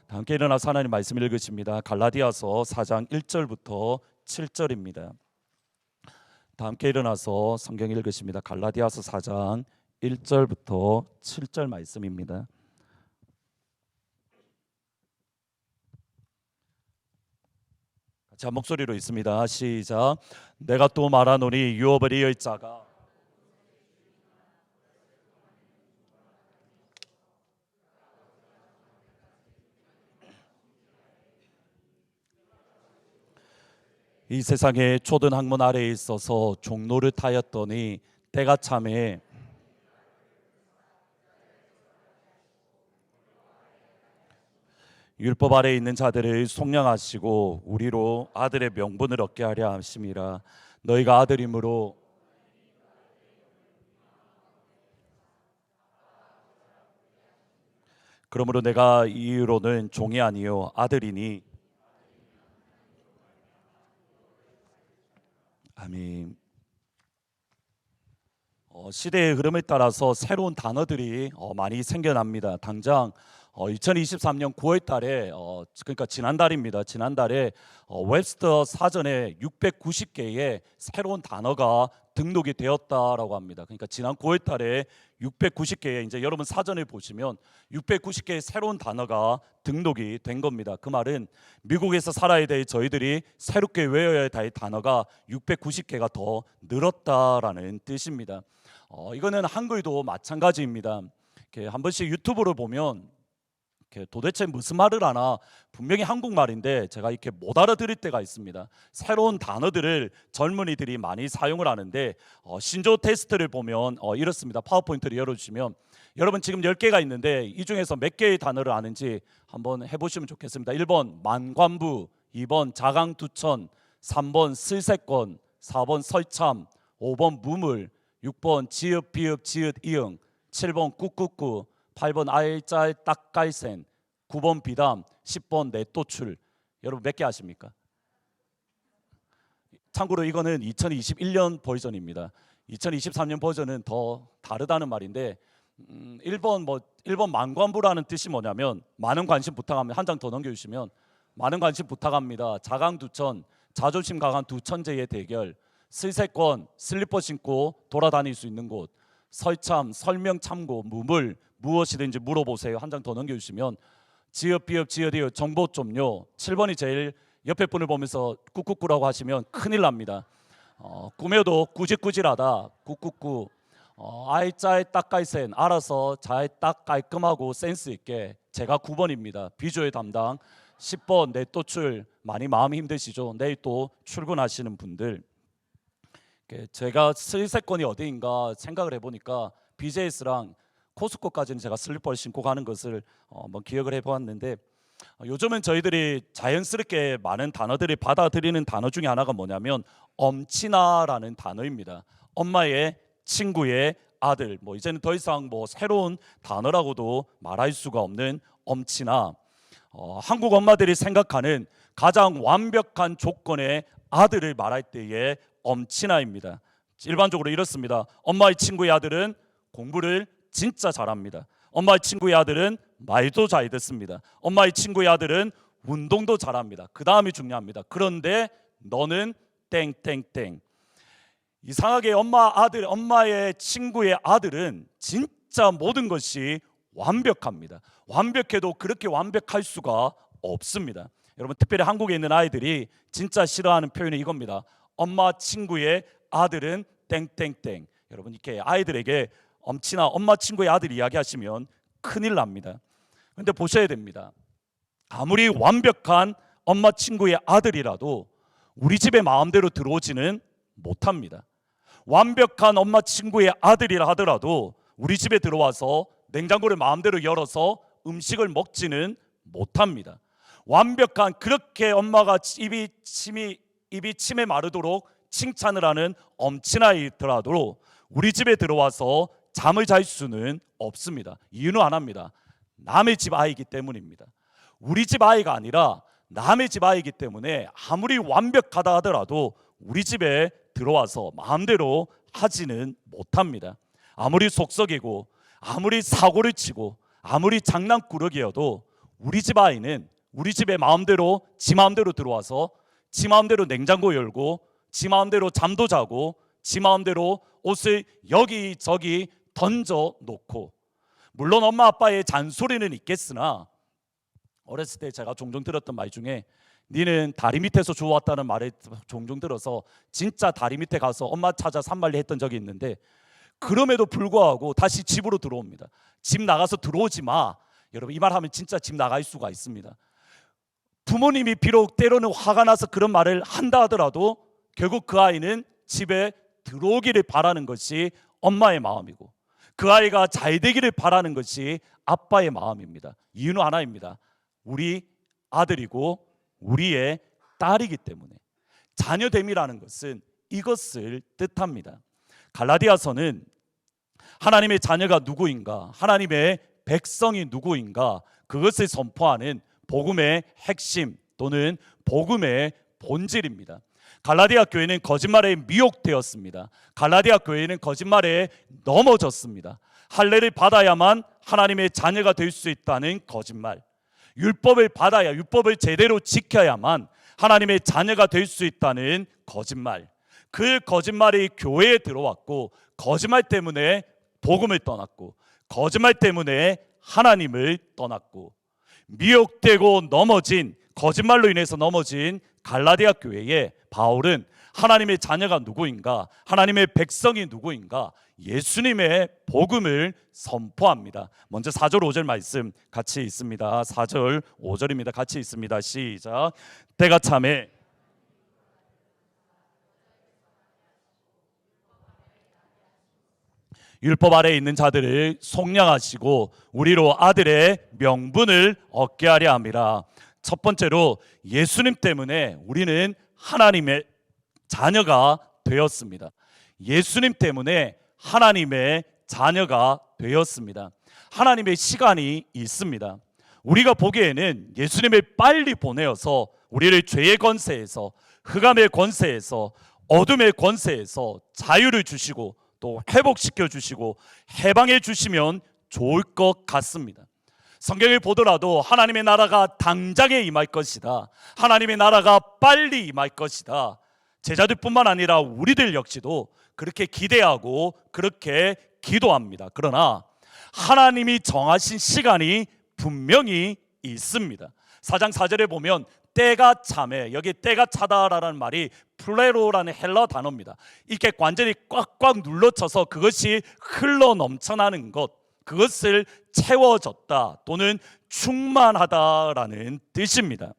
함께 일어나서 하나님 말씀 읽으십니다. 갈라디아서 4장 1절부터 7절입니다. 함께 일어나서 성경 읽으십니다. 갈라디아서 4장 1절부터 7절 말씀입니다. 자, 목소리로 있습니다. 시작. 내가 또 말하노니 유업을 이을 자가 이 세상의 초등 학문 아래에 있어서 종로를 타였더니 때가 참에 율법 아래에 있는 자들을 속량하시고 우리로 아들의 명분을 얻게 하려 하심이라. 너희가 아들이므로 그러므로 내가 이유로는 종이 아니요 아들이니. 아멘. 시대의 흐름에 따라서 새로운 단어들이 많이 생겨납니다. 당장 2023년 9월 달에 그러니까 지난달입니다. 지난달에 웹스터 사전에 690개의 새로운 단어가 등록이 되었다라고 합니다. 그러니까 지난 9월 달에 690개의 이제 여러분 사전에 보시면 690개의 새로운 단어가 등록이 된 겁니다. 그 말은 미국에서 살아야 될 저희들이 새롭게 외워야 될 단어가 690개가 더 늘었다라는 뜻입니다. 이거는 한글도 마찬가지입니다. 이렇게 한 번씩 유튜브를 보면 도대체 무슨 말을 하나 분명히 한국말인데 제가 이렇게 못 알아들을 때가 있습니다. 새로운 단어들을 젊은이들이 많이 사용을 하는데 신조 테스트를 보면 이렇습니다. 파워포인트를 열어주시면 여러분 지금 10개가 있는데 이 중에서 몇 개의 단어를 아는지 한번 해보시면 좋겠습니다. 1번 만관부, 2번 자강두천, 3번 슬세권, 4번 설참, 5번 무물, 6번 지읒 비읒 지읒 이응, 7번 꾹꾹꾹, 8번 알짤 딱깔센, 9번 비담, 10번 내또출. 여러분 몇 개 아십니까? 참고로 이거는 2021년 버전입니다. 2023년 버전은 더 다르다는 말인데 1번 만관부라는 뜻이 뭐냐면 많은 관심 부탁합니다. 한 장 더 넘겨주시면 많은 관심 부탁합니다. 자강두천, 자존심 강한 두 천재의 대결. 슬세권, 슬리퍼 신고 돌아다닐 수 있는 곳. 설참, 설명 참고, 무물, 무엇이든지 물어보세요. 한 장 더 넘겨주시면 지읒 비읒 지읒 이읒 정보 좀요. 7번이 제일 옆에 분을 보면서 꾹꾹꾹라고 하시면 큰일 납니다. 꾸며도 꾸질꾸질하다. 꾹꾹꾹. 아이짜이 딱깔센, 알아서 잘 딱 깔끔하고 센스 있게. 제가 9번입니다. 비주얼 담당. 10번 내또출. 많이 마음이 힘드시죠? 내일 또 출근하시는 분들. 제가 슬세권이 어디인가 생각을 해보니까 BJS랑 코스코까지는 제가 슬리퍼를 신고 가는 것을 한번 기억을 해보았는데 요즘은 저희들이 자연스럽게 많은 단어들이 받아들이는 단어 중에 하나가 뭐냐면 엄친아라는 단어입니다. 엄마의 친구의 아들. 이제는 더 이상 새로운 단어라고도 말할 수가 없는 엄친아. 한국 엄마들이 생각하는 가장 완벽한 조건의 아들을 말할 때의 엄친아입니다. 일반적으로 이렇습니다. 엄마의 친구의 아들은 공부를 진짜 잘합니다. 엄마의 친구의 아들은 말도 잘 듣습니다. 엄마의 친구의 아들은 운동도 잘합니다. 그 다음이 중요합니다. 그런데 너는 땡땡땡. 이상하게 엄마의 친구의 아들은 진짜 모든 것이 완벽합니다. 완벽해도 그렇게 완벽할 수가 없습니다. 여러분 특별히 한국에 있는 아이들이 진짜 싫어하는 표현이 이겁니다. 엄마 친구의 아들은 땡땡땡. 여러분 이렇게 아이들에게 엄친아 엄마 친구의 아들 이야기하시면 큰일 납니다. 그런데 보셔야 됩니다. 아무리 완벽한 엄마 친구의 아들이라도 우리 집에 마음대로 들어오지는 못합니다. 완벽한 엄마 친구의 아들이라 하더라도 우리 집에 들어와서 냉장고를 마음대로 열어서 음식을 먹지는 못합니다. 완벽한 그렇게 엄마가 입이 침에 마르도록 칭찬을 하는 엄친아이더라도 우리 집에 들어와서 잠을 잘 수는 없습니다. 이유는 안 합니다. 남의 집 아이이기 때문입니다. 우리 집 아이가 아니라 남의 집 아이이기 때문에 아무리 완벽하다 하더라도 우리 집에 들어와서 마음대로 하지는 못합니다. 아무리 속썩이고 아무리 사고를 치고 아무리 장난꾸러기여도 우리 집 아이는 우리 집에 마음대로 지 마음대로 들어와서 지 마음대로 냉장고 열고 지 마음대로 잠도 자고 지 마음대로 옷을 여기저기 던져 놓고, 물론 엄마 아빠의 잔소리는 있겠으나 어렸을 때 제가 종종 들었던 말 중에 니는 다리 밑에서 주워왔다는 말을 종종 들어서 진짜 다리 밑에 가서 엄마 찾아 산말리 했던 적이 있는데, 그럼에도 불구하고 다시 집으로 들어옵니다. 집 나가서 들어오지 마. 여러분, 이 말 하면 진짜 집 나갈 수가 있습니다. 부모님이 비록 때로는 화가 나서 그런 말을 한다 하더라도 결국 그 아이는 집에 들어오기를 바라는 것이 엄마의 마음이고, 그 아이가 잘 되기를 바라는 것이 아빠의 마음입니다. 이유는 하나입니다. 우리 아들이고 우리의 딸이기 때문에. 자녀됨이라는 것은 이것을 뜻합니다. 갈라디아서는 하나님의 자녀가 누구인가, 하나님의 백성이 누구인가, 그것을 선포하는 복음의 핵심 또는 복음의 본질입니다. 갈라디아 교회는 거짓말에 미혹되었습니다. 갈라디아 교회는 거짓말에 넘어졌습니다. 할례를 받아야만 하나님의 자녀가 될 수 있다는 거짓말, 율법을 받아야, 율법을 제대로 지켜야만 하나님의 자녀가 될 수 있다는 거짓말, 그 거짓말이 교회에 들어왔고, 거짓말 때문에 복음을 떠났고, 거짓말 때문에 하나님을 떠났고, 미혹되고 넘어진, 거짓말로 인해서 넘어진 갈라디아 교회에 바울은 하나님의 자녀가 누구인가, 하나님의 백성이 누구인가, 예수님의 복음을 선포합니다. 먼저 4절 5절 말씀 같이 있습니다. 4절 5절입니다. 같이 있습니다. 시작. 때가 참에 율법 아래에 있는 자들을 속량하시고 우리로 아들의 명분을 얻게 하려 함이라. 첫 번째로 예수님 때문에 우리는 하나님의 자녀가 되었습니다. 예수님 때문에 하나님의 자녀가 되었습니다. 하나님의 시간이 있습니다. 우리가 보기에는 예수님을 빨리 보내어서 우리를 죄의 권세에서, 흑암의 권세에서, 어둠의 권세에서 자유를 주시고 또 회복시켜 주시고 해방해 주시면 좋을 것 같습니다. 성경을 보더라도 하나님의 나라가 당장에 임할 것이다, 하나님의 나라가 빨리 임할 것이다, 제자들뿐만 아니라 우리들 역시도 그렇게 기대하고 그렇게 기도합니다. 그러나 하나님이 정하신 시간이 분명히 있습니다. 4장 4절에 보면 때가 참에, 여기 때가 차다라는 말이 플레로라는 헬라 단어입니다. 이렇게 완전히 꽉꽉 눌러쳐서 그것이 흘러 넘쳐나는 것, 그것을 채워졌다 또는 충만하다라는 뜻입니다.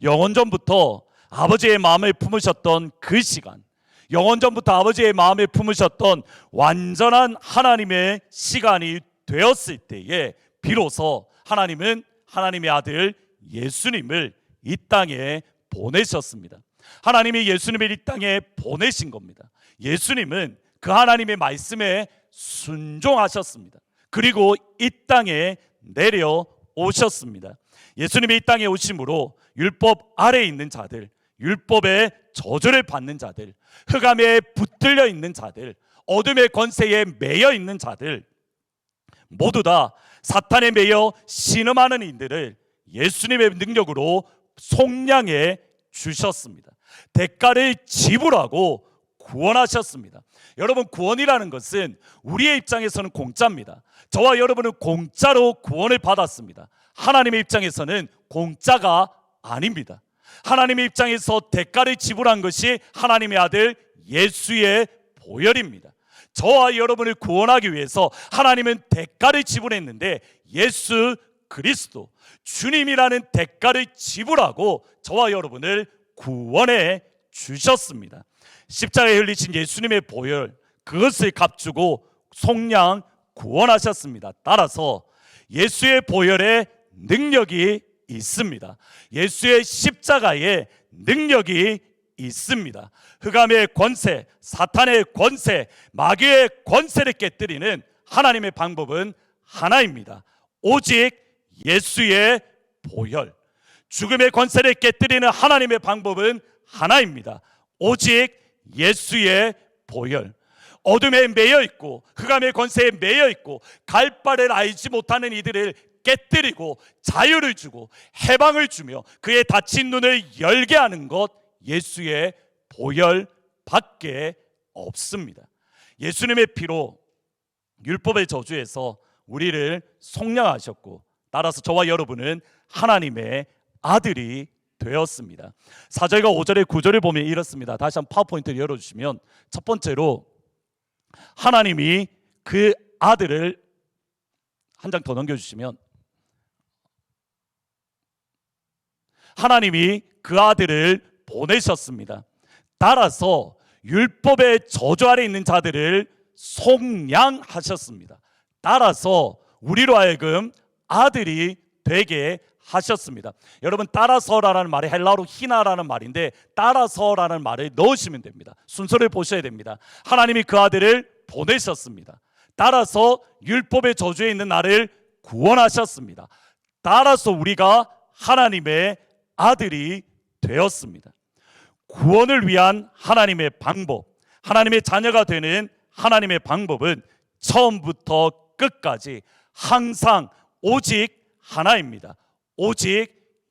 영원전부터 아버지의 마음을 품으셨던 그 시간, 영원전부터 아버지의 마음을 품으셨던 완전한 하나님의 시간이 되었을 때에 비로소 하나님은 하나님의 아들 예수님을 이 땅에 보내셨습니다. 하나님이 예수님을 이 땅에 보내신 겁니다. 예수님은 그 하나님의 말씀에 순종하셨습니다. 그리고 이 땅에 내려오셨습니다. 예수님이 이 땅에 오심으로 율법 아래에 있는 자들, 율법의 저주를 받는 자들, 흑암에 붙들려 있는 자들, 어둠의 권세에 매여 있는 자들, 모두 다 사탄에 매여 신음하는 이들을 예수님의 능력으로 속량해 주셨습니다. 대가를 지불하고 구원하셨습니다. 여러분, 구원이라는 것은 우리의 입장에서는 공짜입니다. 저와 여러분은 공짜로 구원을 받았습니다. 하나님의 입장에서는 공짜가 아닙니다. 하나님의 입장에서 대가를 지불한 것이 하나님의 아들 예수의 보혈입니다. 저와 여러분을 구원하기 위해서 하나님은 대가를 지불했는데, 예수 그리스도 주님이라는 대가를 지불하고 저와 여러분을 구원해 주셨습니다. 십자가에 흘리신 예수님의 보혈, 그것을 값주고 속량 구원하셨습니다. 따라서 예수의 보혈에 능력이 있습니다. 예수의 십자가에 능력이 있습니다. 흑암의 권세, 사탄의 권세, 마귀의 권세를 깨뜨리는 하나님의 방법은 하나입니다. 오직 예수의 보혈. 죽음의 권세를 깨뜨리는 하나님의 방법은 하나입니다. 오직 예수의 보혈. 어둠에 매여 있고 흑암의 권세에 매여 있고 갈 바를 알지 못하는 이들을 깨뜨리고 자유를 주고 해방을 주며 그의 닫힌 눈을 열게 하는 것, 예수의 보혈밖에 없습니다. 예수님의 피로 율법의 저주에서 우리를 속량하셨고, 따라서 저와 여러분은 하나님의 아들이 되었습니다. 4절과 5절의 구절을 보면 이렇습니다. 다시 한번 파워포인트를 열어주시면, 첫 번째로 하나님이 그 아들을, 한 장 더 넘겨주시면, 하나님이 그 아들을 보내셨습니다. 따라서 율법의 저주 아래 있는 자들을 속량하셨습니다. 따라서 우리로 하여금 아들이 되게 하셨습니다. 여러분, 따라서라는 말이 헬라어로 히나라는 말인데, 따라서라는 말을 넣으시면 됩니다. 순서를 보셔야 됩니다. 하나님이 그 아들을 보내셨습니다. 따라서 율법의 저주에 있는 나를 구원하셨습니다. 따라서 우리가 하나님의 아들이 되었습니다. 구원을 위한 하나님의 방법, 하나님의 자녀가 되는 하나님의 방법은 처음부터 끝까지 항상 오직 하나입니다. 오직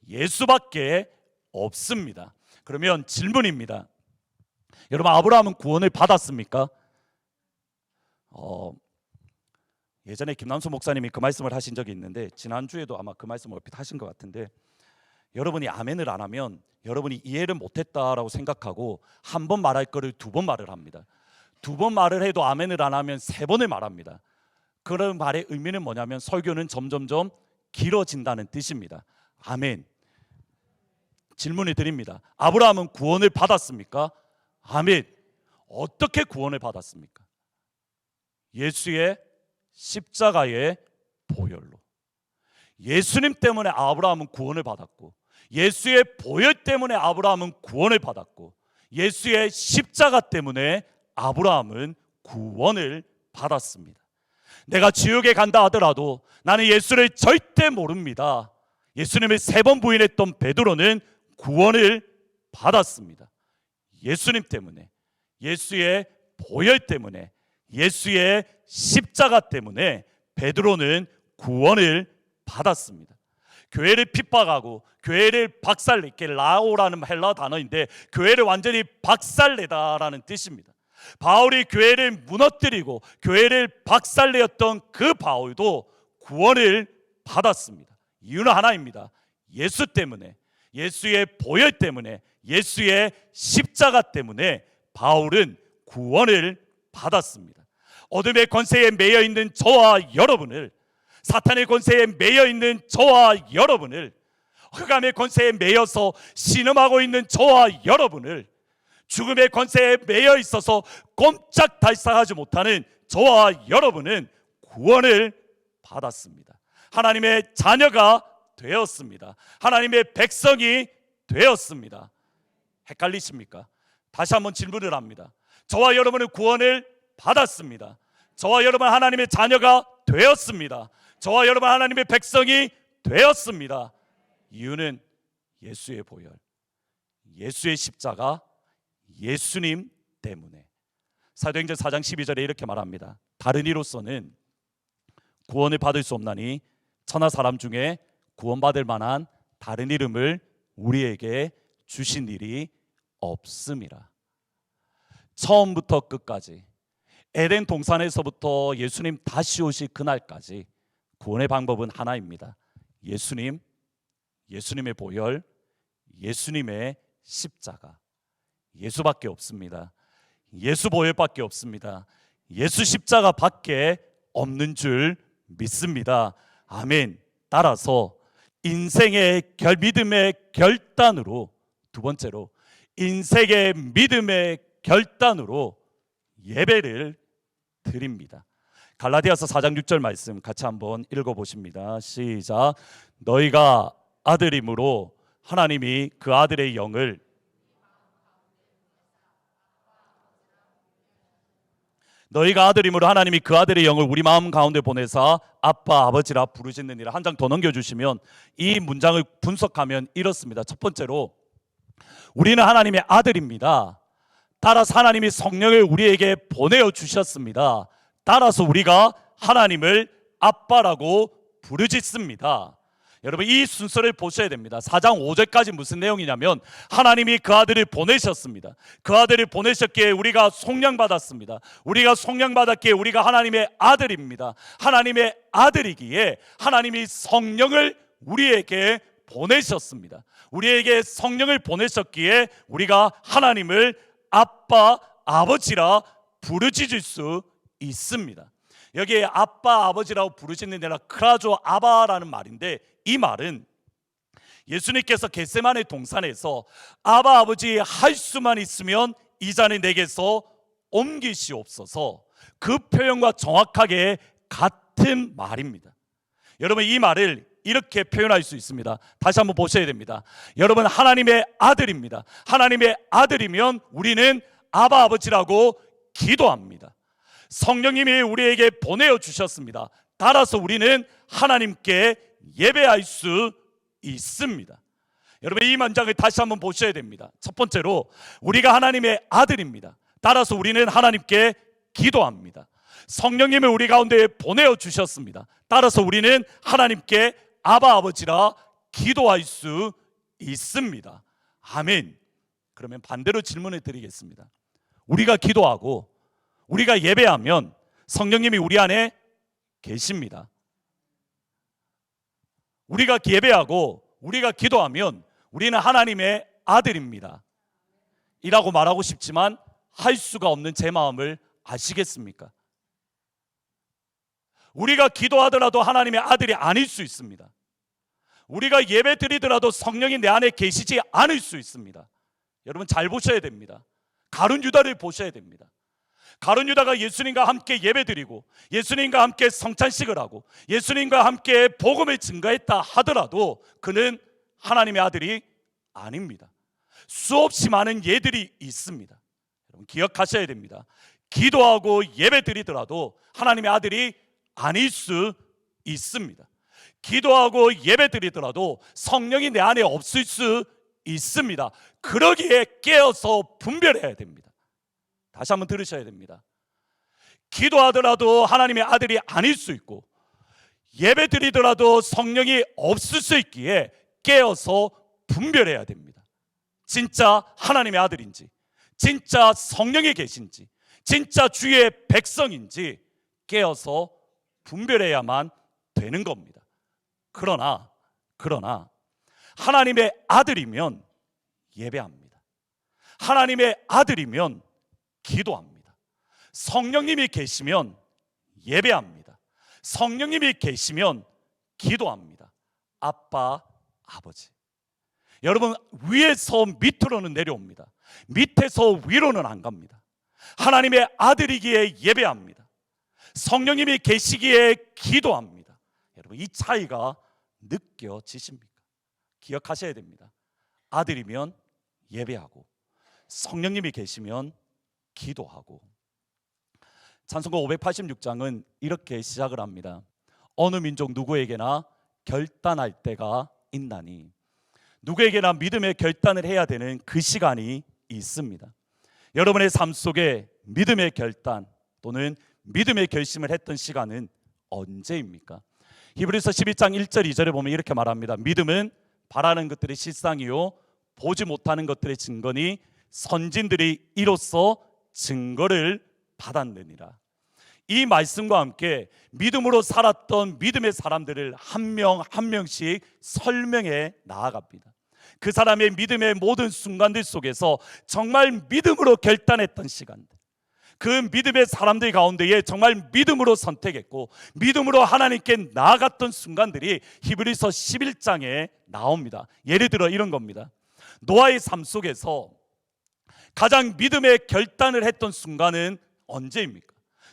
예수밖에 없습니다. 그러면 질문입니다. 여러분, 아브라함은 구원을 받았습니까? 예전에 김남수 목사님이 그 말씀을 하신 적이 있는데, 지난주에도 아마 그 말씀을 얼핏 하신 것 같은데, 여러분이 아멘을 안 하면 여러분이 이해를 못했다라고 생각하고 한 번 말할 거를 두 번 말을 합니다. 두 번 말을 해도 아멘을 안 하면 세 번을 말합니다. 그런 말의 의미는 뭐냐면 설교는 점점점 길어진다는 뜻입니다. 아멘. 질문을 드립니다. 아브라함은 구원을 받았습니까? 아멘. 어떻게 구원을 받았습니까? 예수의 십자가의 보혈로. 예수님 때문에 아브라함은 구원을 받았고, 예수의 보혈 때문에 아브라함은 구원을 받았고, 예수의 십자가 때문에 아브라함은 구원을 받았습니다. 내가 지옥에 간다 하더라도 나는 예수를 절대 모릅니다. 예수님을 3번 부인했던 베드로는 구원을 받았습니다. 예수님 때문에, 예수의 보혈 때문에, 예수의 십자가 때문에 베드로는 구원을 받았습니다. 교회를 핍박하고 교회를 박살내게, 라오라는 헬라 단어인데 교회를 완전히 박살내다라는 뜻입니다. 바울이 교회를 무너뜨리고 교회를 박살내었던 그 바울도 구원을 받았습니다. 이유는 하나입니다. 예수 때문에, 예수의 보혈 때문에, 예수의 십자가 때문에 바울은 구원을 받았습니다. 어둠의 권세에 매여 있는 저와 여러분을, 사탄의 권세에 매여 있는 저와 여러분을, 흑암의 권세에 매여서 신음하고 있는 저와 여러분을, 죽음의 권세에 매여 있어서 꼼짝달싹하지 못하는 저와 여러분은 구원을 받았습니다. 하나님의 자녀가 되었습니다. 하나님의 백성이 되었습니다. 헷갈리십니까? 다시 한번 질문을 합니다. 저와 여러분은 구원을 받았습니다. 저와 여러분은 하나님의 자녀가 되었습니다. 저와 여러분 하나님의 백성이 되었습니다. 이유는 예수의 보혈, 예수의 십자가, 예수님 때문에. 사도행전 4장 12절에 이렇게 말합니다. 다른 이로서는 구원을 받을 수 없나니 천하 사람 중에 구원받을 만한 다른 이름을 우리에게 주신 일이 없음이라. 처음부터 끝까지, 에덴 동산에서부터 예수님 다시 오실 그날까지 구원의 방법은 하나입니다. 예수님, 예수님의 보혈, 예수님의 십자가. 예수밖에 없습니다. 예수 보혈밖에 없습니다. 예수 십자가밖에 없는 줄 믿습니다. 아멘. 따라서 인생의 믿음의 결단으로, 두 번째로 인생의 믿음의 결단으로 예배를 드립니다. 갈라디아서 4장 6절 말씀 같이 한번 읽어보십니다. 시작. 너희가 아들임으로 하나님이 그 아들의 영을, 너희가 아들임으로 하나님이 그 아들의 영을 우리 마음 가운데 보내사 아빠 아버지라 부르시느니라. 한 장 더 넘겨주시면 이 문장을 분석하면 이렇습니다. 첫 번째로 우리는 하나님의 아들입니다. 따라서 하나님이 성령을 우리에게 보내어 주셨습니다. 따라서 우리가 하나님을 아빠라고 부르짖습니다. 여러분 이 순서를 보셔야 됩니다. 4장 5절까지 무슨 내용이냐면 하나님이 그 아들을 보내셨습니다. 그 아들을 보내셨기에 우리가 속량받았습니다. 우리가 속량받았기에 우리가 하나님의 아들입니다. 하나님의 아들이기에 하나님이 성령을 우리에게 보내셨습니다. 우리에게 성령을 보내셨기에 우리가 하나님을 아빠, 아버지라 부르짖을 수 있습니다. 여기에 아빠, 아버지라고 부르짖는 데라 크라조 아바라는 말인데, 이 말은 예수님께서 겟세마네 동산에서 아바 아버지 할 수만 있으면 이 잔을 내게서 옮기시옵소서, 그 표현과 정확하게 같은 말입니다. 여러분 이 말을 이렇게 표현할 수 있습니다. 다시 한번 보셔야 됩니다. 여러분 하나님의 아들입니다. 하나님의 아들이면 우리는 아바 아버지라고 기도합니다. 성령님이 우리에게 보내어 주셨습니다. 따라서 우리는 하나님께 예배할 수 있습니다. 여러분 이 문장을 다시 한번 보셔야 됩니다. 첫 번째로 우리가 하나님의 아들입니다. 따라서 우리는 하나님께 기도합니다. 성령님을 우리 가운데 보내어 주셨습니다. 따라서 우리는 하나님께 아바 아버지라 기도할 수 있습니다. 아멘. 그러면 반대로 질문을 드리겠습니다. 우리가 기도하고 우리가 예배하면 성령님이 우리 안에 계십니다. 우리가 예배하고 우리가 기도하면 우리는 하나님의 아들입니다 이라고 말하고 싶지만 할 수가 없는 제 마음을 아시겠습니까? 우리가 기도하더라도 하나님의 아들이 아닐 수 있습니다. 우리가 예배 드리더라도 성령이 내 안에 계시지 않을 수 있습니다. 여러분 잘 보셔야 됩니다. 가룟 유다를 보셔야 됩니다. 가룟 유다가 예수님과 함께 예배드리고 예수님과 함께 성찬식을 하고 예수님과 함께 복음을 증거했다 하더라도 그는 하나님의 아들이 아닙니다. 수없이 많은 예들이 있습니다. 여러분 기억하셔야 됩니다. 기도하고 예배드리더라도 하나님의 아들이 아닐 수 있습니다. 기도하고 예배드리더라도 성령이 내 안에 없을 수 있습니다. 그러기에 깨어서 분별해야 됩니다. 다시 한번 들으셔야 됩니다. 기도하더라도 하나님의 아들이 아닐 수 있고 예배드리더라도 성령이 없을 수 있기에 깨어서 분별해야 됩니다. 진짜 하나님의 아들인지, 진짜 성령이 계신지, 진짜 주의 백성인지 깨어서 분별해야만 되는 겁니다. 그러나 하나님의 아들이면 예배합니다. 하나님의 아들이면 기도합니다. 성령님이 계시면 예배합니다. 성령님이 계시면 기도합니다. 아빠, 아버지. 여러분 위에서 밑으로는 내려옵니다. 밑에서 위로는 안 갑니다. 하나님의 아들이기에 예배합니다. 성령님이 계시기에 기도합니다. 여러분 이 차이가 느껴지십니까? 기억하셔야 됩니다. 아들이면 예배하고 성령님이 계시면 기도하고. 찬송가 586장은 이렇게 시작을 합니다. 어느 민족 누구에게나 결단할 때가 있나니. 누구에게나 믿음의 결단을 해야 되는 그 시간이 있습니다. 여러분의 삶 속에 믿음의 결단 또는 믿음의 결심을 했던 시간은 언제입니까? 히브리서 12장 1절 2절에 보면 이렇게 말합니다. 믿음은 바라는 것들의 실상이요 보지 못하는 것들의 증거니 선진들이 이로써 증거를 받았느니라. 이 말씀과 함께 믿음으로 살았던 믿음의 사람들을 한 명 한 명씩 설명해 나아갑니다. 그 사람의 믿음의 모든 순간들 속에서 정말 믿음으로 결단했던 시간들, 그 믿음의 사람들 가운데에 정말 믿음으로 선택했고 믿음으로 하나님께 나아갔던 순간들이 히브리서 11장에 나옵니다. 예를 들어 이런 겁니다. 노아의 삶 속에서 가장 믿음의 결단을 했던 순간은 언제입니까?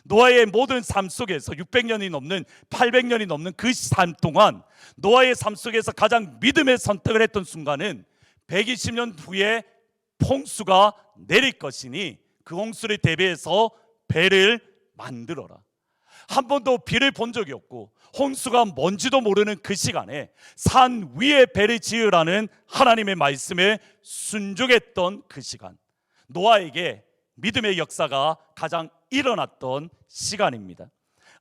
노아의 모든 삶 속에서 600년이 넘는 800년이 넘는 그 삶 동안 노아의 삶 속에서 가장 믿음의 선택을 했던 순간은 120년 후에 홍수가 내릴 것이니 그 홍수를 대비해서 배를 만들어라. 한 번도 비를 본 적이 없고 홍수가 뭔지도 모르는 그 시간에 산 위에 배를 지으라는 하나님의 말씀에 순종했던 그 시간, 노아에게 믿음의 역사가 가장 일어났던 시간입니다.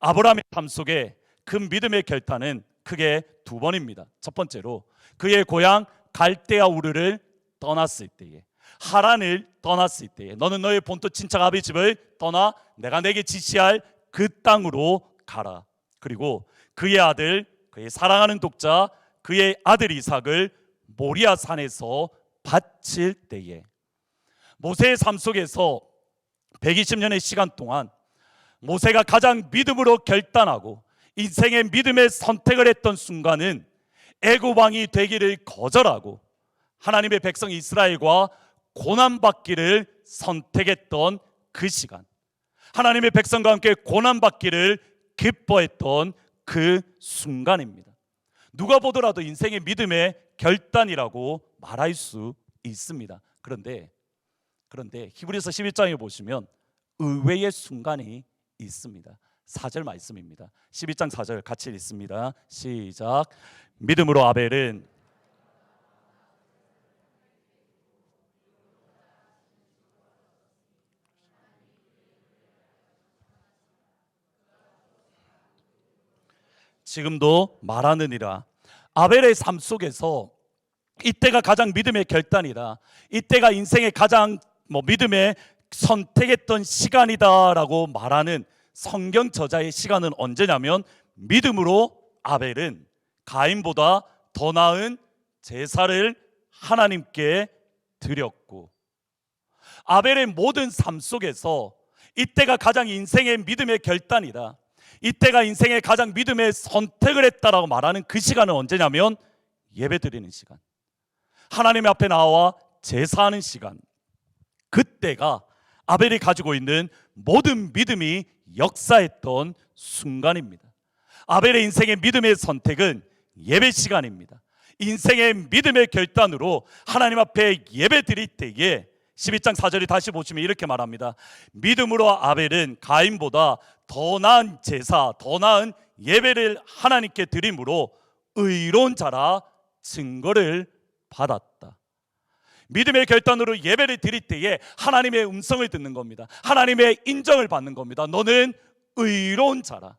아브라함의 삶 속에 그 믿음의 결단은 크게 두 번입니다. 첫 번째로 그의 고향 갈대아 우르를 떠났을 때에, 하란을 떠났을 때에, 너는 너의 본토 친척 아비 집을 떠나 내가 내게 지시할 그 땅으로 가라. 그리고 그의 아들, 그의 사랑하는 독자, 그의 아들 이삭을 모리아 산에서 바칠 때에, 모세의 삶 속에서 120년의 시간 동안 모세가 가장 믿음으로 결단하고 인생의 믿음의 선택을 했던 순간은 애굽 왕이 되기를 거절하고 하나님의 백성 이스라엘과 고난받기를 선택했던 그 시간, 하나님의 백성과 함께 고난받기를 기뻐했던 그 순간입니다. 누가 보더라도 인생의 믿음의 결단이라고 말할 수 있습니다. 그런데 히브리서 11장에 보시면 의외의 순간이 있습니다. 4절 말씀입니다. 12장 4절 같이 읽습니다. 시작. 믿음으로 아벨은 지금도 말하느니라. 아벨의 삶 속에서 이때가 가장 믿음의 결단이다, 이때가 인생의 가장 믿음의 선택했던 시간이다라고 말하는 성경 저자의 시간은 언제냐면, 믿음으로 아벨은 가인보다 더 나은 제사를 하나님께 드렸고, 아벨의 모든 삶 속에서 이때가 가장 인생의 믿음의 결단이다, 이때가 인생의 가장 믿음의 선택을 했다라고 말하는 그 시간은 언제냐면 예배드리는 시간, 하나님 앞에 나와 제사하는 시간, 그때가 아벨이 가지고 있는 모든 믿음이 역사했던 순간입니다. 아벨의 인생의 믿음의 선택은 예배 시간입니다. 인생의 믿음의 결단으로 하나님 앞에 예배드릴 때에 12장 4절이 다시 보시면 이렇게 말합니다. 믿음으로 아벨은 가인보다 더 나은 제사, 더 나은 예배를 하나님께 드림으로 의로운 자라 증거를 받았다. 믿음의 결단으로 예배를 드릴 때에 하나님의 음성을 듣는 겁니다. 하나님의 인정을 받는 겁니다. 너는 의로운 자라.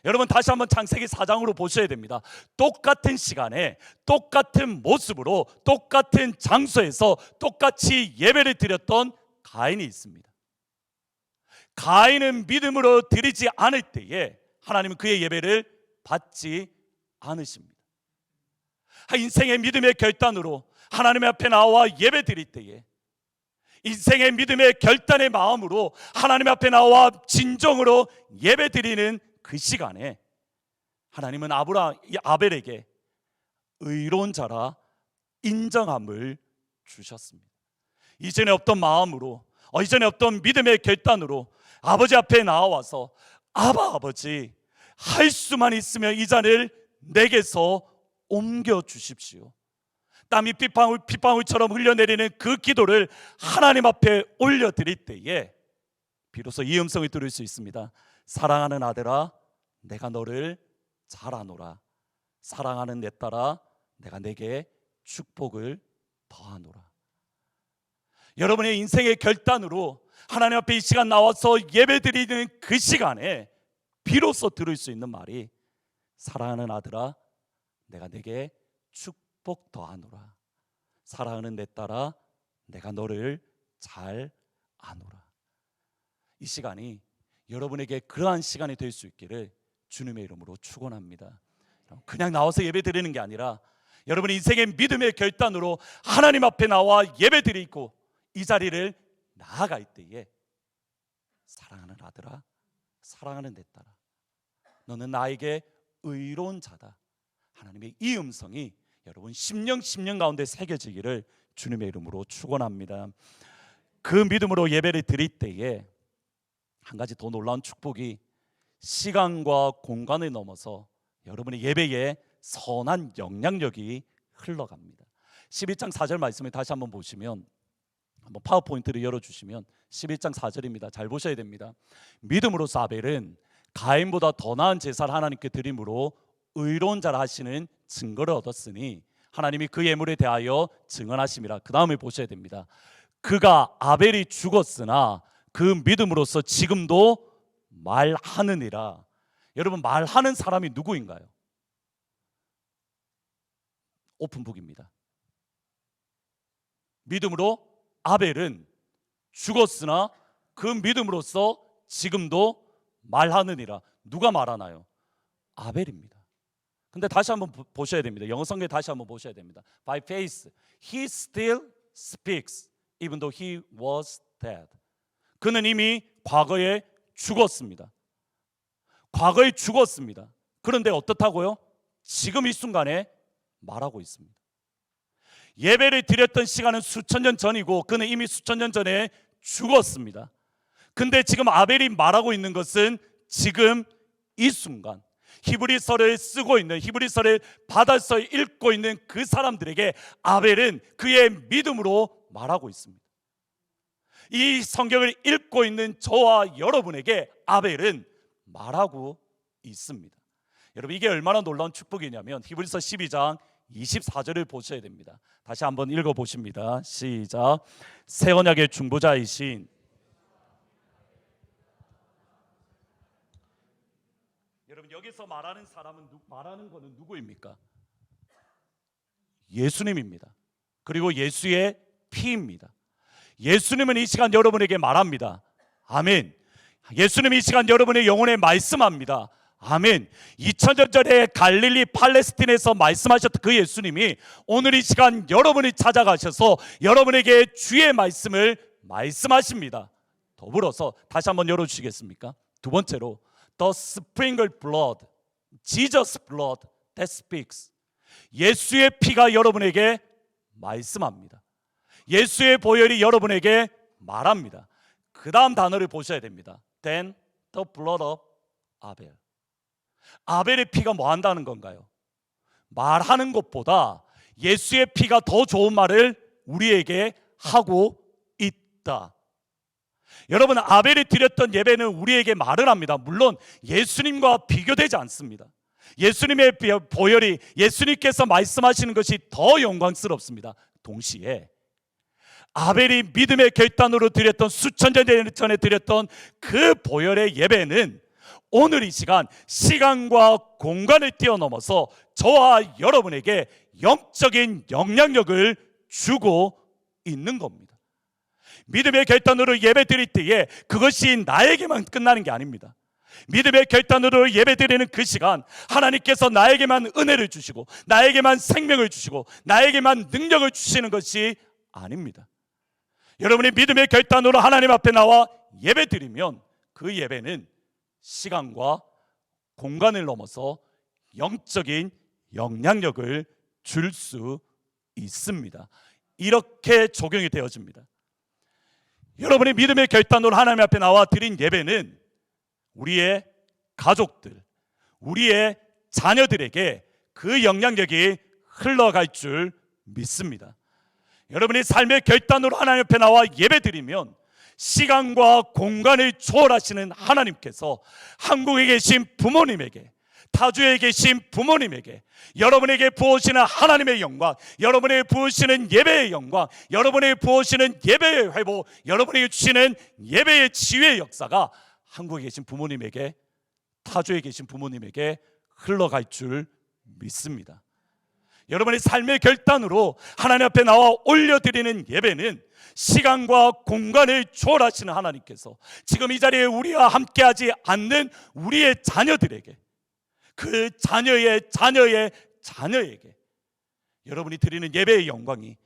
여러분, 다시 한번 창세기 4장으로 보셔야 됩니다. 똑같은 시간에 똑같은 모습으로 똑같은 장소에서 똑같이 예배를 드렸던 가인이 있습니다. 가인은 믿음으로 드리지 않을 때에 하나님은 그의 예배를 받지 않으십니다. 인생의 믿음의 결단으로 하나님 앞에 나와 예배 드릴 때에, 인생의 믿음의 결단의 마음으로 하나님 앞에 나와 진정으로 예배 드리는 그 시간에 하나님은 아벨에게 의로운 자라 인정함을 주셨습니다. 이전에 없던 마음으로, 이전에 없던 믿음의 결단으로 아버지 앞에 나와서 아버지, 할 수만 있으면 이 잔을 내게서 옮겨 주십시오. 땀이 핏방울처럼 흘려내리는 그 기도를 하나님 앞에 올려드릴 때에 비로소 이 음성을 들을 수 있습니다. 사랑하는 아들아, 내가 너를 잘 아노라. 사랑하는 내 딸아, 내가 내게 축복을 더하노라. 여러분의 인생의 결단으로 하나님 앞에 이 시간 나와서 예배드리는 그 시간에 비로소 들을 수 있는 말이, 사랑하는 아들아, 내가 내게 축복 더하노라. 사랑하는 내 딸아, 내가 너를 잘 아노라. 이 시간이 여러분에게 그러한 시간이 될 수 있기를 주님의 이름으로 축원합니다. 그냥 나와서 예배 드리는 게 아니라 여러분의 인생의 믿음의 결단으로 하나님 앞에 나와 예배 드리고 이 자리를 나아갈 때에, 사랑하는 아들아, 사랑하는 내 딸아, 너는 나에게 의로운 자다. 하나님의 이 음성이 여러분 심령 가운데 새겨지기를 주님의 이름으로 축원합니다. 그 믿음으로 예배를 드릴 때에 한 가지 더 놀라운 축복이 시간과 공간을 넘어서 여러분의 예배에 선한 영향력이 흘러갑니다. 11장 4절 말씀을 다시 한번 보시면, 한번 파워포인트를 열어주시면 11장 4절입니다. 잘 보셔야 됩니다. 믿음으로써 아벨은 가인보다 더 나은 제사를 하나님께 드림으로 의로운 자라 하시는 증거를 얻었으니 하나님이 그 예물에 대하여 증언하심이라. 그 다음을 보셔야 됩니다. 그가 아벨이 죽었으나 그 믿음으로써 지금도 말하느니라. 여러분, 말하는 사람이 누구인가요? 오픈북입니다. 믿음으로 아벨은 죽었으나 그 믿음으로써 지금도 말하느니라. 누가 말하나요? 아벨입니다. 근데 다시 한번 보셔야 됩니다. 영어 성경 다시 한번 보셔야 됩니다. By faith, he still speaks, even though he was dead. 그는 이미 과거에 죽었습니다. 과거에 죽었습니다. 그런데 어떻다고요? 지금 이 순간에 말하고 있습니다. 예배를 드렸던 시간은 수천 년 전이고 그는 이미 수천 년 전에 죽었습니다. 근데 지금 아벨이 말하고 있는 것은 지금 이 순간, 히브리서를 쓰고 있는, 히브리서를 받아서 읽고 있는 그 사람들에게 아벨은 그의 믿음으로 말하고 있습니다. 이 성경을 읽고 있는 저와 여러분에게 아벨은 말하고 있습니다. 여러분, 이게 얼마나 놀라운 축복이냐면 히브리서 12장 24절을 보셔야 됩니다. 다시 한번 읽어보십니다. 시작. 새 언약의 중보자이신 여러분, 여기서 말하는 사람은 말하는 것은 누구입니까? 예수님입니다. 그리고 예수의 피입니다. 예수님은 이 시간 여러분에게 말합니다. 아멘. 예수님이 이 시간 여러분의 영혼에 말씀합니다. 아멘. 2000년 전에 갈릴리 팔레스틴에서 말씀하셨던 그 예수님이 오늘 이 시간 여러분이 찾아가셔서 여러분에게 주의 말씀을 말씀하십니다. 더불어서 다시 한번 열어주시겠습니까? 두 번째로 The sprinkled blood, Jesus blood that speaks. 예수의 피가 여러분에게 말씀합니다. 예수의 보혈이 여러분에게 말합니다. 그 다음 단어를 보셔야 됩니다. Then the blood of Abel. 아벨의 피가 뭐 한다는 건가요? 말하는 것보다 예수의 피가 더 좋은 말을 우리에게 하고 있다. 여러분, 아벨이 드렸던 예배는 우리에게 말을 합니다. 물론 예수님과 비교되지 않습니다. 예수님의 보혈이, 예수님께서 말씀하시는 것이 더 영광스럽습니다. 동시에 아벨이 믿음의 결단으로 드렸던, 수천 년 전에 드렸던 그 보혈의 예배는 오늘 이 시간, 시간과 공간을 뛰어넘어서 저와 여러분에게 영적인 영향력을 주고 있는 겁니다. 믿음의 결단으로 예배 드릴 때에 그것이 나에게만 끝나는 게 아닙니다. 믿음의 결단으로 예배 드리는 그 시간, 하나님께서 나에게만 은혜를 주시고 나에게만 생명을 주시고 나에게만 능력을 주시는 것이 아닙니다. 여러분이 믿음의 결단으로 하나님 앞에 나와 예배 드리면 그 예배는 시간과 공간을 넘어서 영적인 영향력을 줄 수 있습니다. 이렇게 적용이 되어집니다. 여러분이 믿음의 결단으로 하나님 앞에 나와 드린 예배는 우리의 가족들, 우리의 자녀들에게 그 영향력이 흘러갈 줄 믿습니다. 여러분이 삶의 결단으로 하나님 앞에 나와 예배드리면 시간과 공간을 초월하시는 하나님께서 한국에 계신 부모님에게, 타주에 계신 부모님에게 여러분에게 부어주시는 하나님의 영광, 여러분에게 부어주시는 예배의 영광, 여러분에게 부어주시는 예배의 회복, 여러분에게 주시는 예배의 치유의 역사가 한국에 계신 부모님에게, 타주에 계신 부모님에게 흘러갈 줄 믿습니다. 여러분의 삶의 결단으로 하나님 앞에 나와 올려드리는 예배는 시간과 공간을 초월하시는 하나님께서 지금 이 자리에 우리와 함께하지 않는 우리의 자녀들에게, 그 자녀의 자녀의 자녀에게 여러분이 드리는 예배의 영광이,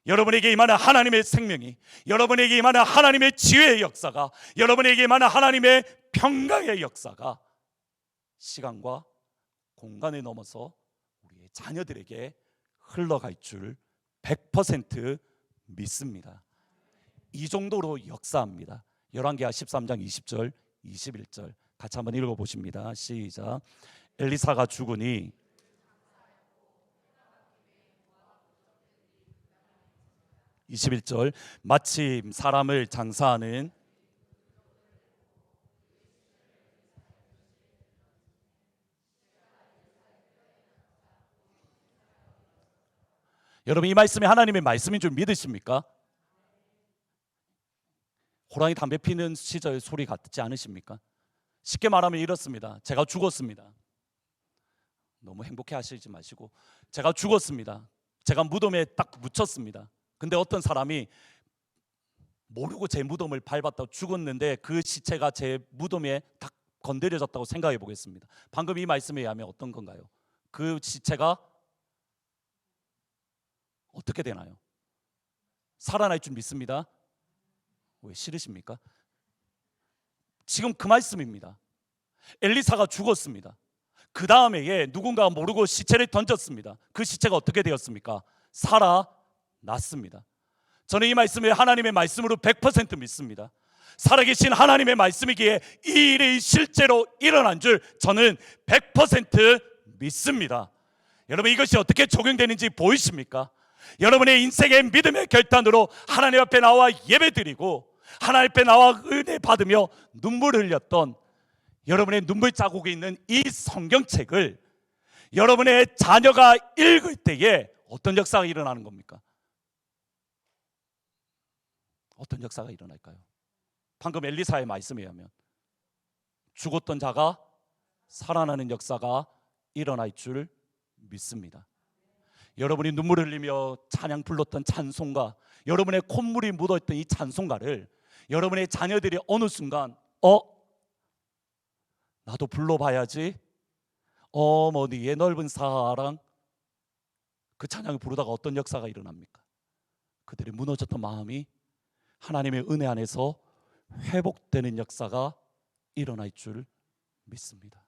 여러분에게 임하는 하나님의 생명이, 여러분에게 임하는 하나님의 지혜의 역사가, 여러분에게 임하는 하나님의 평강의 역사가 시간과 공간을 넘어서 우리의 자녀들에게 흘러갈 줄 100% 믿습니다. 이 정도로 역사합니다. 열왕기하 13장 20절 21절 같이 한번 읽어보십니다. 시작. 엘리사가 죽으니 (21절) 마침 사람을 장사하는 여러분, 이 말씀이 하나님의 말씀인 줄 믿으십니까? 호랑이 담배 피는 시절 소리 같지 않으십니까? 쉽게 말하면 이렇습니다. 제가 죽었습니다. 너무 행복해 하시지 마시고 제가 죽었습니다. 제가 무덤에 딱 묻혔습니다. 근데 어떤 사람이 모르고 제 무덤을 밟았다고 죽었는데 그 시체가 제 무덤에 딱 건드려졌다고 생각해 보겠습니다. 방금 이 말씀에 의하면 어떤 건가요? 그 시체가 어떻게 되나요? 살아날 줄 믿습니다. 왜 싫으십니까? 지금 그 말씀입니다. 엘리사가 죽었습니다. 그 다음에 누군가가 모르고 시체를 던졌습니다. 그 시체가 어떻게 되었습니까? 살아났습니다. 저는 이 말씀을 하나님의 말씀으로 100% 믿습니다. 살아계신 하나님의 말씀이기에 이 일이 실제로 일어난 줄 저는 100% 믿습니다. 여러분, 이것이 어떻게 적용되는지 보이십니까? 여러분의 인생의 믿음의 결단으로 하나님 앞에 나와 예배드리고 하나님 앞에 나와 은혜 받으며 눈물 흘렸던 여러분의 눈물 자국이 있는 이 성경책을 여러분의 자녀가 읽을 때에 어떤 역사가 일어나는 겁니까? 어떤 역사가 일어날까요? 방금 엘리사의 말씀에 의하면 죽었던 자가 살아나는 역사가 일어날 줄 믿습니다. 여러분이 눈물을 흘리며 찬양 불렀던 찬송가, 여러분의 콧물이 묻어있던 이 찬송가를 여러분의 자녀들이 어느 순간 나도 불러봐야지, 어머니의 넓은 사랑, 그 찬양을 부르다가 어떤 역사가 일어납니까? 그들의 무너졌던 마음이 하나님의 은혜 안에서 회복되는 역사가 일어날 줄 믿습니다.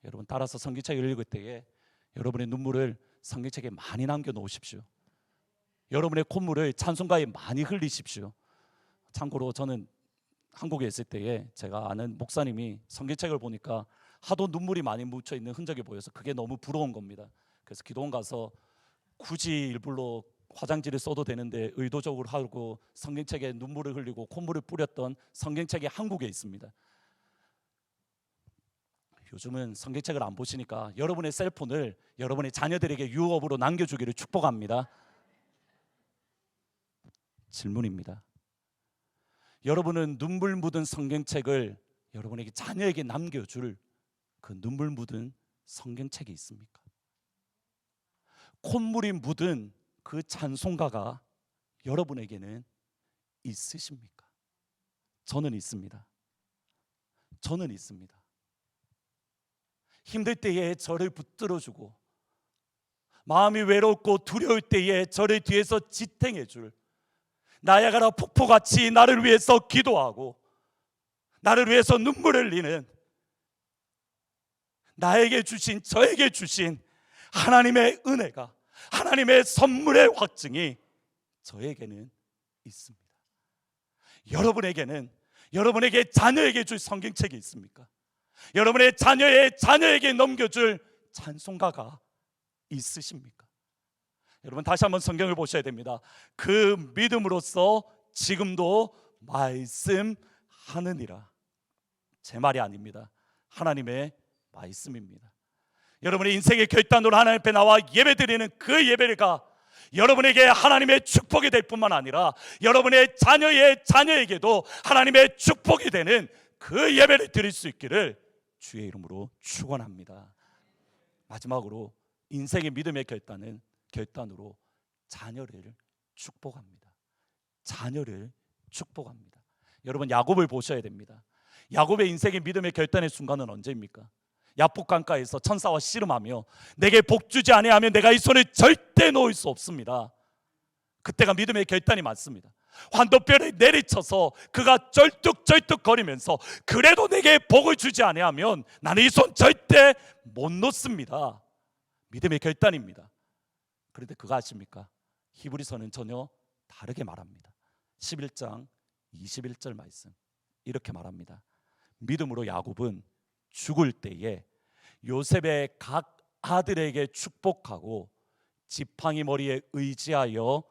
여러분, 따라서 성경책을 읽을 때에 여러분의 눈물을 성경책에 많이 남겨놓으십시오. 여러분의 콧물을 찬송가에 많이 흘리십시오. 참고로 저는 한국에 있을 때에 제가 아는 목사님이 성경책을 보니까 하도 눈물이 많이 묻혀있는 흔적이 보여서 그게 너무 부러운 겁니다. 그래서 기도원 가서 굳이 일부러 화장지를 써도 되는데 의도적으로 하고 성경책에 눈물을 흘리고 콧물을 뿌렸던 성경책이 한국에 있습니다. 요즘은 성경책을 안 보시니까 여러분의 셀폰을 여러분의 자녀들에게 유업으로 남겨주기를 축복합니다. 질문입니다. 여러분은 눈물 묻은 성경책을 여러분에게 자녀에게 남겨줄 그 눈물 묻은 성경책이 있습니까? 콧물이 묻은 그 찬송가가 여러분에게는 있으십니까? 저는 있습니다. 저는 있습니다. 힘들 때에 저를 붙들어주고 마음이 외롭고 두려울 때에 저를 뒤에서 지탱해줄 나야가라 폭포같이 나를 위해서 기도하고 나를 위해서 눈물을 흘리는 나에게 주신, 저에게 주신 하나님의 은혜가, 하나님의 선물의 확증이 저에게는 있습니다. 여러분에게는 여러분에게 자녀에게 줄 성경책이 있습니까? 여러분의 자녀에게 넘겨줄 찬송가가 있으십니까? 여러분, 다시 한번 성경을 보셔야 됩니다. 그 믿음으로써 지금도 말씀하느니라. 제 말이 아닙니다. 하나님의 말씀입니다. 여러분의 인생의 결단으로 하나님 앞에 나와 예배드리는 그 예배가 여러분에게 하나님의 축복이 될 뿐만 아니라 여러분의 자녀의 자녀에게도 하나님의 축복이 되는 그 예배를 드릴 수 있기를 주의 이름으로 축원합니다. 마지막으로 인생의 믿음의 결단으로 자녀를 축복합니다. 자녀를 축복합니다. 여러분, 야곱을 보셔야 됩니다. 야곱의 인생의 믿음의 결단의 순간은 언제입니까? 야복 강가에서 천사와 씨름하며 내게 복 주지 아니하면 내가 이 손을 절대 놓을 수 없습니다. 그때가 믿음의 결단이 맞습니다. 환도뼈를 내리쳐서 그가 쩔뚝쩔뚝거리면서 그래도 내게 복을 주지 아니하면 나는 이 손 절대 못 놓습니다. 믿음의 결단입니다. 그런데 그거 아십니까? 히브리서는 전혀 다르게 말합니다. 11장 21절 말씀 이렇게 말합니다. 믿음으로 야곱은 죽을 때에 요셉의 각 아들에게 축복하고 지팡이 머리에 의지하여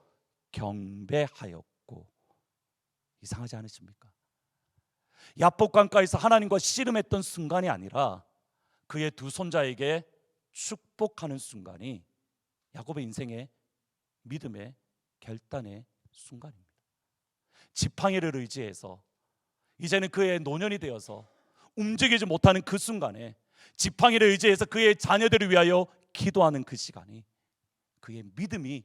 경배하였고. 이상하지 않으십니까? 야복강가에서 하나님과 씨름했던 순간이 아니라 그의 두 손자에게 축복하는 순간이 야곱의 인생의 믿음의 결단의 순간입니다. 지팡이를 의지해서 이제는 그의 노년이 되어서 움직이지 못하는 그 순간에 지팡이를 의지해서 그의 자녀들을 위하여 기도하는 그 시간이 그의 믿음이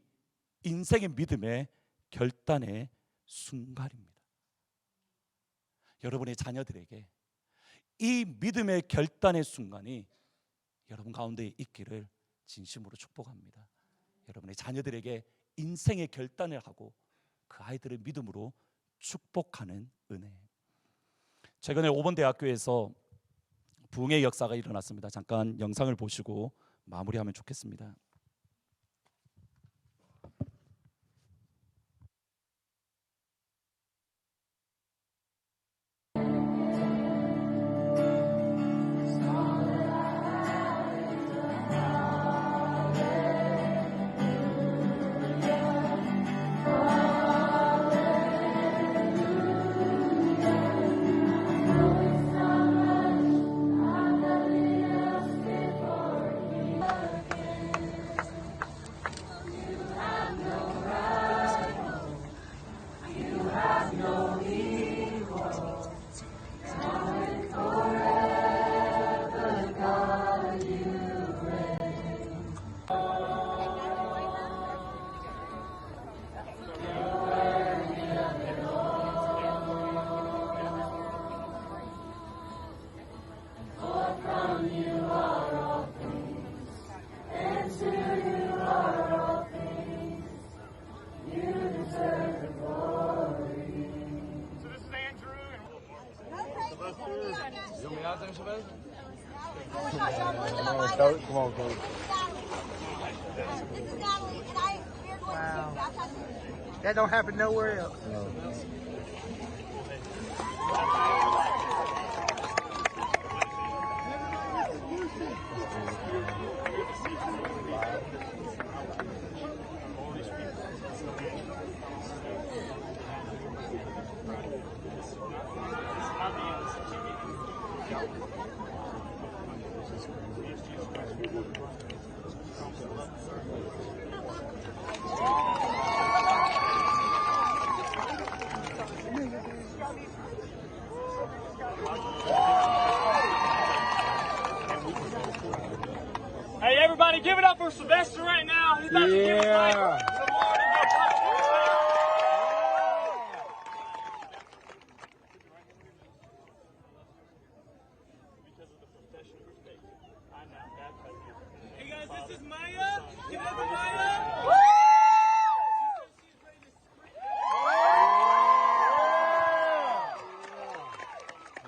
인생의 믿음의 결단의 순간입니다. 여러분의 자녀들에게 이 믿음의 결단의 순간이 여러분 가운데 있기를 진심으로 축복합니다. 여러분의 자녀들에게 인생의 결단을 하고 그 아이들을 믿음으로 축복하는 은혜. 최근에 5번 대학교에서 부흥의 역사가 일어났습니다. 잠깐 영상을 보시고 마무리하면 좋겠습니다. Wow. That don't happen nowhere else. No. Hey, everybody, give it up for Sylvester right now. He's about to give us life. The Lord is because of the profession of faith. I now baptize you. Hey guys, this is Maya. Give it up for Maya.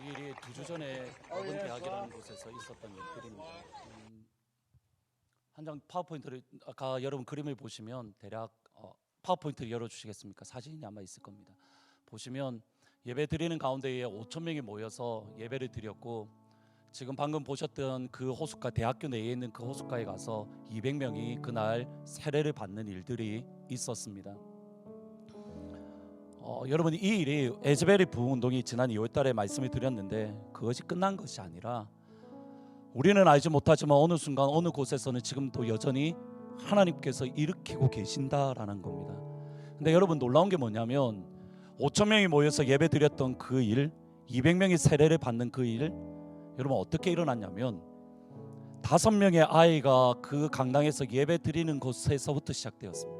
이 일이 2주 전에 어른 대학이라는 곳에서 있었던 일들입니다. 한 장 파워포인트를 아까 여러분 그림을 보시면 대략 파워포인트를 열어주시겠습니까? 사진이 아마 있을 겁니다. 보시면 예배 드리는 가운데에 5천 명이 모여서 예배를 드렸고, 지금 방금 보셨던 그 호숫가, 대학교 내에 있는 그 호숫가에 가서 200명이 그날 세례를 받는 일들이 있었습니다. 여러분, 이 일이 에즈베리 부흥운동이 지난 2월 달에 말씀을 드렸는데 그것이 끝난 것이 아니라 우리는 알지 못하지만 어느 순간 어느 곳에서는 지금도 여전히 하나님께서 일으키고 계신다라는 겁니다. 근데 여러분, 놀라운 게 뭐냐면 5천 명이 모여서 예배 드렸던 그 일, 200명이 세례를 받는 그 일, 여러분 어떻게 일어났냐면 5명의 아이가 그 강당에서 예배 드리는 곳에서부터 시작되었습니다.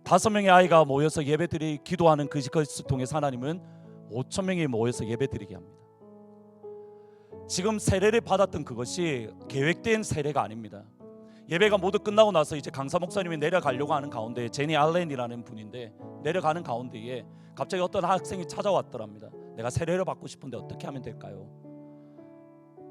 5명의 아이가 모여서 예배 드리 기도하는 그것을 통해서 하나님은 5천 명이 모여서 예배 드리게 합니다. 지금 세례를 받았던 그것이 계획된 세례가 아닙니다. 예배가 모두 끝나고 나서 이제 강사 목사님이 내려가려고 하는 가운데, 제니 알렌이라는 분인데 내려가는 가운데에 갑자기 어떤 학생이 찾아왔더랍니다. 내가 세례를 받고 싶은데 어떻게 하면 될까요?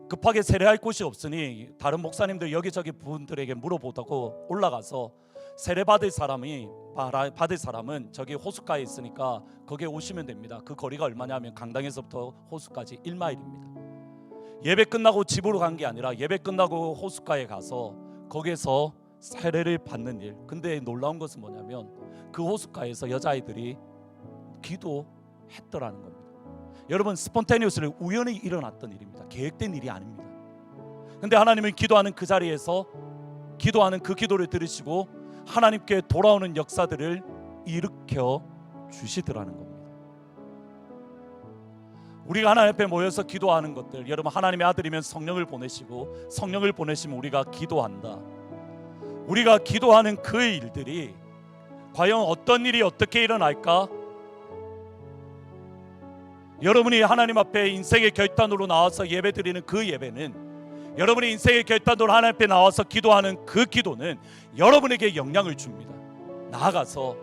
급하게 세례할 곳이 없으니 다른 목사님들 여기저기 분들에게 물어보다고 올라가서 세례 받을 사람은 저기 호숫가에 있으니까 거기에 오시면 됩니다. 그 거리가 얼마냐면 강당에서부터 호수까지 1마일입니다. 예배 끝나고 집으로 간 게 아니라 예배 끝나고 호숫가에 가서 거기에서 세례를 받는 일. 근데 놀라운 것은 뭐냐면 그 호숫가에서 여자아이들이 기도했더라는 겁니다. 여러분, 스폰테니어스를 우연히 일어났던 일입니다. 계획된 일이 아닙니다. 근데 하나님은 기도하는 그 자리에서 기도하는 그 기도를 들으시고 하나님께 돌아오는 역사들을 일으켜 주시더라는 겁니다. 우리가 하나님 앞에 모여서 기도하는 것들, 여러분 하나님의 아들이면 성령을 보내시고 성령을 보내시면 우리가 기도한다. 우리가 기도하는 그 일들이 과연 어떤 일이 어떻게 일어날까? 여러분이 하나님 앞에 인생의 결단으로 나와서 예배드리는 그 예배는, 여러분이 인생의 결단으로 하나님 앞에 나와서 기도하는 그 기도는 여러분에게 영향을 줍니다. 나아가서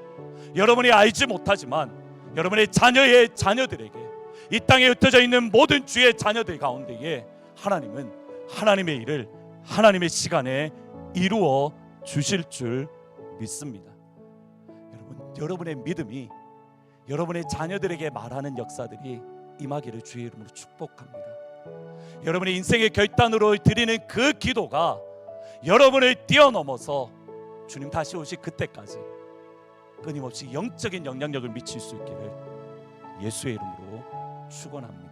여러분이 알지 못하지만 여러분의 자녀의 자녀들에게, 이 땅에 흩어져 있는 모든 주의 자녀들 가운데에 하나님은 하나님의 일을 하나님의 시간에 이루어 주실 줄 믿습니다. 여러분, 여러분의 믿음이 여러분의 자녀들에게 말하는 역사들이 임하기를 주의 이름으로 축복합니다. 여러분의 인생의 결단으로 드리는 그 기도가 여러분을 뛰어넘어서 주님 다시 오실 그때까지 끊임없이 영적인 영향력을 미칠 수 있기를 예수의 이름으로 축원합니다.